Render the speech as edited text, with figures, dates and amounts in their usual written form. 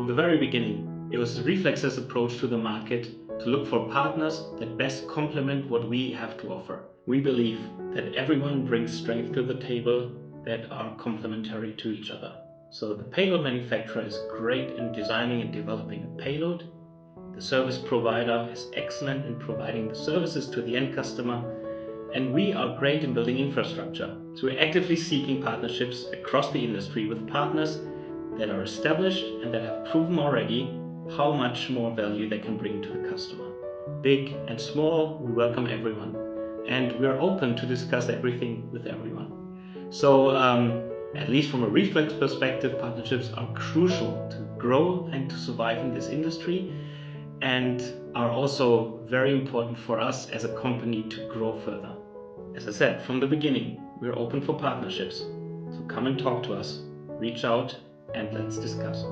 From the very beginning, it was Reflex's approach to the market to look for partners that best complement what we have to offer. We believe that everyone brings strengths to the table that are complementary to each other. So the payload manufacturer is great in designing and developing a payload. The service provider is excellent in providing the services to the end customer. And we are great in building infrastructure. So we're actively seeking partnerships across the industry with partners that are established and that have proven already how much more value they can bring to the customer. Big and small, we welcome everyone. And we're open to discuss everything with everyone. So at least from a Reflex perspective, partnerships are crucial to grow and to survive in this industry, and are also very important for us as a company to grow further. As I said, from the beginning, we're open for partnerships. So come and talk to us, reach out, and let's discuss.